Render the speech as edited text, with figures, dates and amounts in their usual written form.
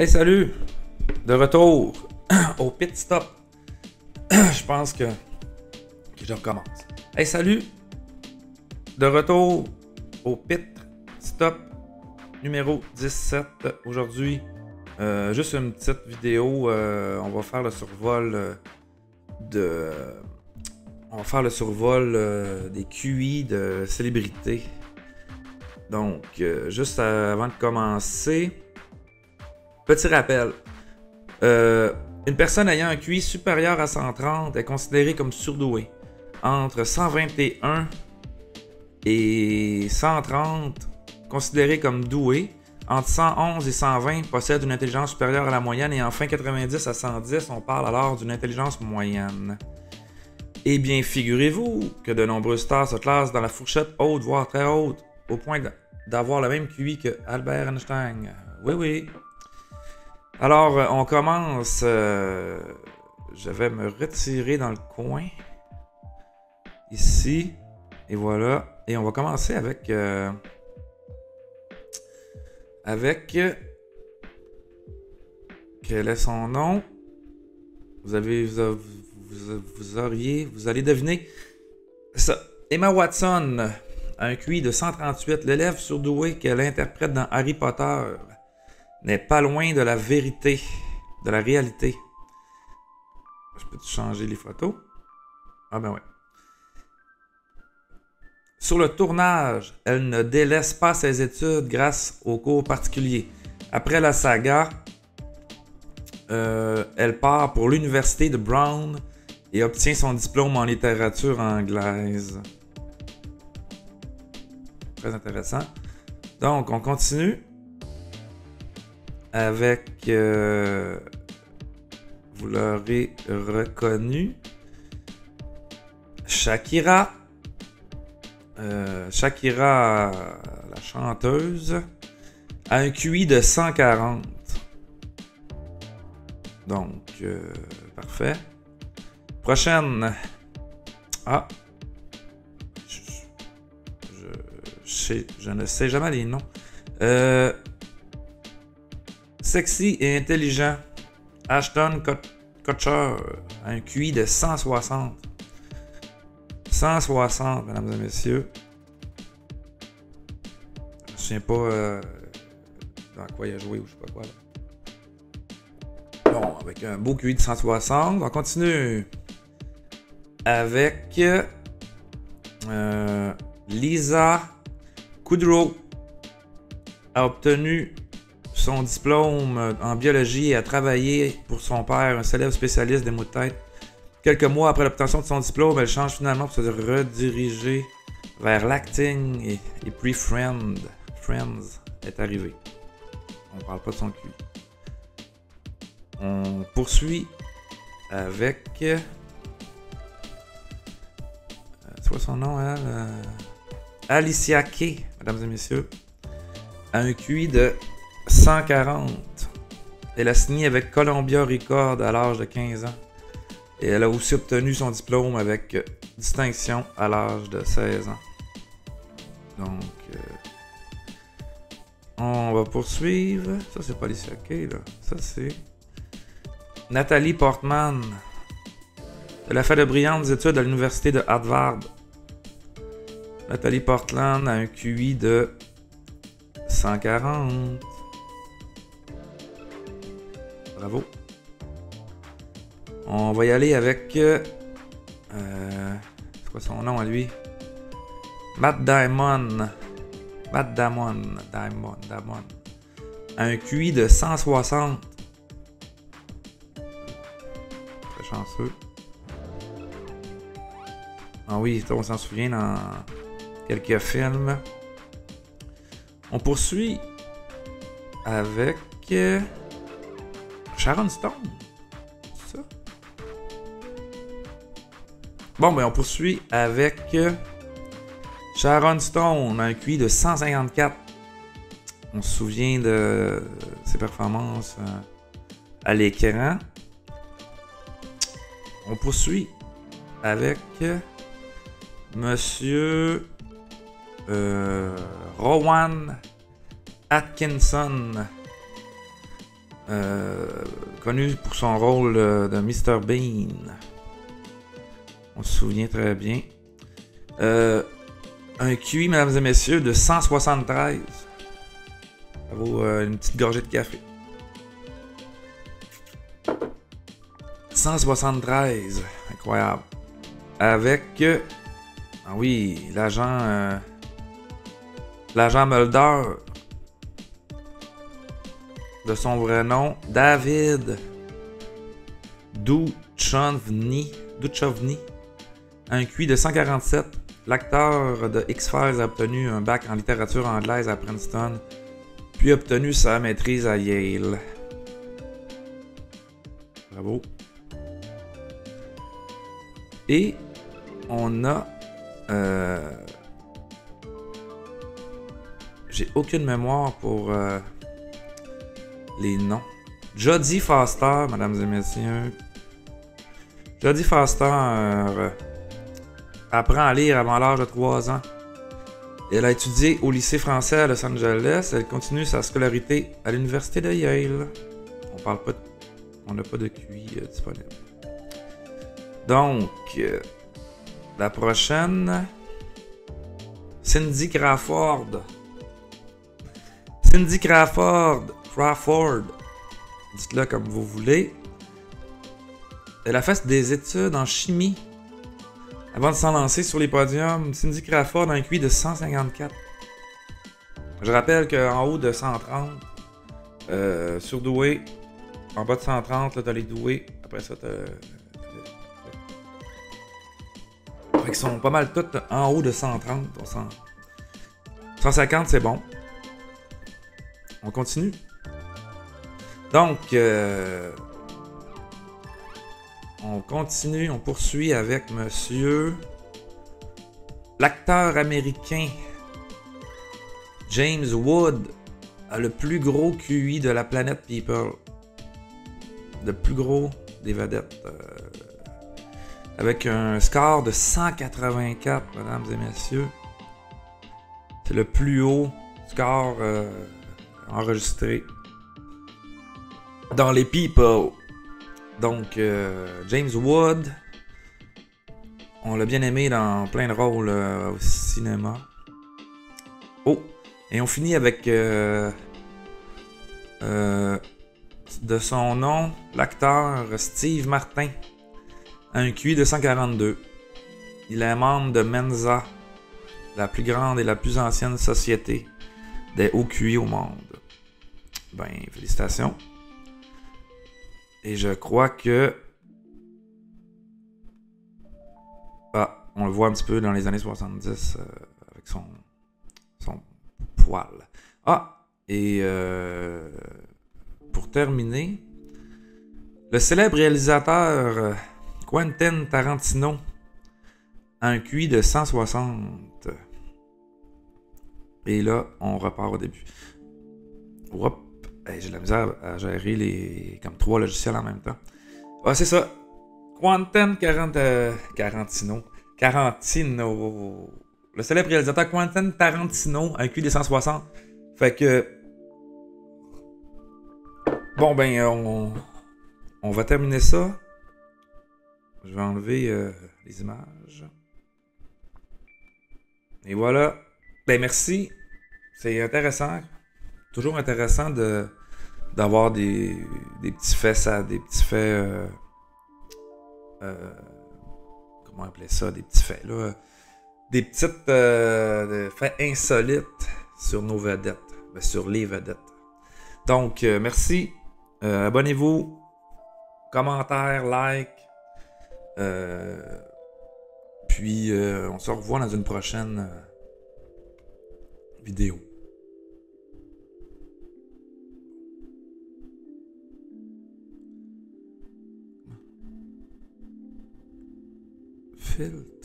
Hey, salut! De retour au pit stop. Je pense que je recommence. Hey, salut! De retour au pit stop numéro 17. Aujourd'hui, juste une petite vidéo. On va faire le survol des QI de célébrités. Donc, juste avant de commencer, petit rappel. Une personne ayant un QI supérieur à 130 est considérée comme surdouée. Entre 121 et 130, considérée comme douée. Entre 111 et 120, possède une intelligence supérieure à la moyenne. Et enfin, 90 à 110, on parle alors d'une intelligence moyenne. Eh bien, figurez-vous que de nombreuses stars se classent dans la fourchette haute, voire très haute, au point d'avoir le même QI que Albert Einstein. Oui, oui. Alors, on commence. Je vais me retirer dans le coin. Ici. Et voilà. Et on va commencer avec... quel est son nom? Vous allez deviner. Ça. Emma Watson a un QI de 138. L'élève surdoué qu'elle interprète dans Harry Potter n'est pas loin de la vérité, de la réalité. Je peux changer les photos? Ah ben ouais. Sur le tournage, elle ne délaisse pas ses études grâce aux cours particuliers. Après la saga, elle part pour l'université de Brown et obtient son diplôme en littérature anglaise. Très intéressant. Donc, on continue avec... vous l'aurez reconnu. Shakira. Shakira, la chanteuse, a un QI de 140. Donc, parfait. Prochaine. Ah. Je ne sais jamais les noms. Sexy et intelligent. Ashton Kutcher a un QI de 160. 160, mesdames et messieurs. Je me souviens pas dans quoi il a joué ou je sais pas quoi. Là. Bon, avec un beau QI de 160. On continue avec Lisa Kudrow a obtenu son diplôme en biologie et a travaillé pour son père, un célèbre spécialiste des maux de tête. Quelques mois après l'obtention de son diplôme, elle change finalement pour se rediriger vers l'acting et puis Friends est arrivé. On parle pas de son QI. On poursuit avec... c'est quoi son nom, elle? Alicia Kay, mesdames et messieurs, a un QI de 140. Elle a signé avec Columbia Records à l'âge de 15 ans. Et elle a aussi obtenu son diplôme avec distinction à l'âge de 16 ans. Donc, on va poursuivre. Ça, c'est pas Alicia Kay, là. Ça, c'est Nathalie Portman. Elle a fait de brillantes études à l'université de Harvard. Nathalie Portman a un QI de 140. Bravo. On va y aller avec... c'est quoi son nom à lui? Matt Damon. Matt Damon. A un QI de 160. Très chanceux. Ah oui, on s'en souvient dans quelques films. On poursuit avec Sharon Stone. C'est ça? Bon, ben on poursuit avec Sharon Stone, un QI de 154. On se souvient de ses performances à l'écran. On poursuit avec Monsieur Rowan Atkinson. connu pour son rôle de Mr. Bean. On se souvient très bien. Un QI, mesdames et messieurs, de 173. Ça vaut une petite gorgée de café. 173. Incroyable. Avec... ah oui, l'agent... l'agent Mulder. De son vrai nom, David Duchovny. Un QI de 147. L'acteur de X-Files a obtenu un bac en littérature anglaise à Princeton, puis obtenu sa maîtrise à Yale. Bravo. Et on a... j'ai aucune mémoire pour les noms. Jodie Foster, mesdames et messieurs. Jodie Foster apprend à lire avant l'âge de 3 ans. Elle a étudié au lycée français à Los Angeles. Elle continue sa scolarité à l'université de Yale. On n'a pas de QI disponible. Donc, la prochaine, Cindy Crawford. Cindy Crawford. Dites-le comme vous voulez. Elle a fait des études en chimie. Avant de s'en lancer sur les podiums, Cindy Crawford a un QI de 154. Je rappelle qu'en haut de 130, surdoué. En bas de 130, là, t'as les doués. Après ça, t'as... Ils sont pas mal tous en haut de 130. 150, c'est bon. On continue. Donc, on poursuit avec monsieur l'acteur américain James Wood a le plus gros QI de la planète People. Le plus gros des vedettes. Avec un score de 184, mesdames et messieurs. C'est le plus haut score enregistré dans les People. Donc, James Wood, on l'a bien aimé dans plein de rôles au cinéma. Oh, et on finit avec, de son nom, l'acteur Steve Martin, un QI de 142. Il est membre de Mensa, la plus grande et la plus ancienne société des hauts QI au monde. Ben, félicitations. Et je crois que... Ah, on le voit un petit peu dans les années 70 avec son poil. Ah, et pour terminer, le célèbre réalisateur Quentin Tarantino a un QI de 160. Et là, on repart au début. Hop. Hey, j'ai de la misère à gérer comme 3 logiciels en même temps. Ah, c'est ça. Quentin Tarantino. Le célèbre réalisateur Quentin Tarantino, un QI de 160. Fait que... Bon, ben, on va terminer ça. Je vais enlever les images. Et voilà. Ben, merci. C'est intéressant. Toujours intéressant d'avoir des petits faits, comment appeler ça, des petits faits là, des petites faits insolites sur nos vedettes, sur les vedettes. Donc merci, abonnez-vous, commentaires, like, puis on se revoit dans une prochaine vidéo. Filtre.